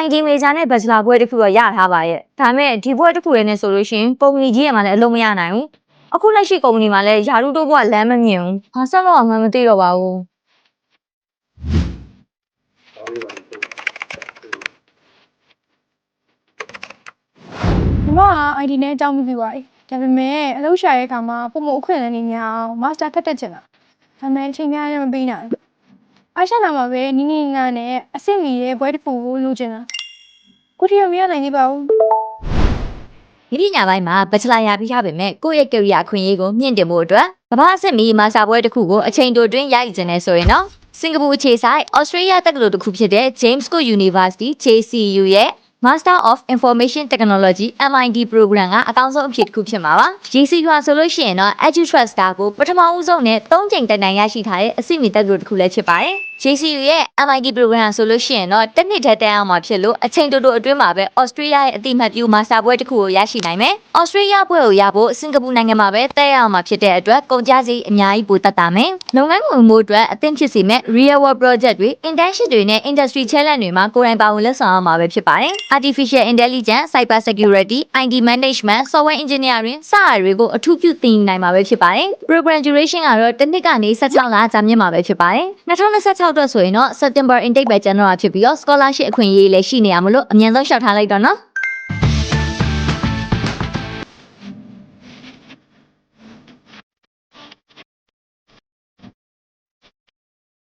IT major နဲ့ bachelor ဘွဲတစ်ခုတော့ရထားပါရဲ့ဒါပေမဲ့ဒီဘွဲတစ်ခုရဲ့နဲ့ဆိုလို့ရှိရင်ကုမ္ပဏီကြီးရဲ့မှာလည်းအလုံးမရနိုင်ဘူးအခုလက်ရှိကုမ္ပဏီမှာလည်းယာရုတိုးဘွားလမ်းမမြင်ဘူးဘာဆက်လို့မှမသိတော့ပါဘူး ညီမက ID နဲ့အကြောင်းမပြပါဘူးဒါပေမဲ့အလုပ်ရှာရဲ့အခါမှာပုံမအခွင့်အလမ်းနေများအောင် master ထပ်တက်ချင်တာဒါပေမဲ့အချိန်များလည်းမပေးနိုင်ဘူးအားရှာလာမှာပဲနီးနီးငါနဲ့အဆင့်ကြီးရဲ့ဘွဲတစ်ခုကိုလိုချင်တာကိုတီရမရနိုင်သေးပါဘူး ဒီပညာပိုင်းမှာ bachelor ရပြီးထားပေမဲ့ကိုယ့်ရဲ့ career အခွင့်အရေးကိုမြင့်တင်ဖို့အတွက်ကမ္ဘာအဆင့်မီ master ဘွဲတစ်ခုကိုအချိန်တိုတွင်းရည်ကျင်နေဆိုရင်တော့စင်ကာပူအခြေစိုက် Australia တက္ကသိုလ်တစ်ခုဖြစ်တဲ့ James Cook University JCU ရဲ့ Master of Information Technology MIT program ကအကောင်းဆုံးအဖြစ်တစ်ခုဖြစ်မှာပါ JCU ဟာဆိုလို့ရှိရင်တော့ EduTrust Star ကိုပထမဦးဆုံးနဲ့3ကြိမ်တိုင်ရရှိထားတဲ့အဆင့်မီတက္ကသိုလ်တစ်ခုလည်းဖြစ်ပါတယ် JCU ရဲ့ MIT program ဆိုလို့ရှိရင်တော့တစ်နှစ်တည်းတက်အောင်မှာဖြစ်လို့အချိန်တိုအတွင်းမှာပဲ Australia ရဲ့အတိအမှတ်ပြု Master ဘွဲတစ်ခုကိုရရှိနိုင်မယ် Australia ဘွဲကိုရဖို့စင်ကာပူနိုင်ငံမှာပဲတက်ရအောင်မှာဖြစ်တဲ့အတွက်ကုန်ကျစရိတ်အများကြီးပိုတက်တာမယ်လုပ်ငန်းဝင်မှုအတွက်အသင့်ဖြစ်စေမဲ့ real world project တွေ internship တွေနဲ့ industry challenge တွေမှာကိုယ်တိုင်ပါဝင်လက်ဆောင်ရမှာပဲဖြစ်ပါတယ် artificial intelligence cyber security IT management software engineering စတာတွေကိုအထူးပြုသင်ယူနိုင်မှာပဲဖြစ်ပါတယ် program duration ကတော့တစ်နှစ်ကနေ16လကြာမြင့်မှာပဲဖြစ်ပါတယ်2026အတွက်ဆိုရင်တော့ September intake ပဲကျန်တော့တာဖြစ်ပြီးတော့ scholarship အခွင့်အရေးလည်းရှိနေရမလို့အမြန်ဆုံးလျှောက်ထားလိုက်တော့နော်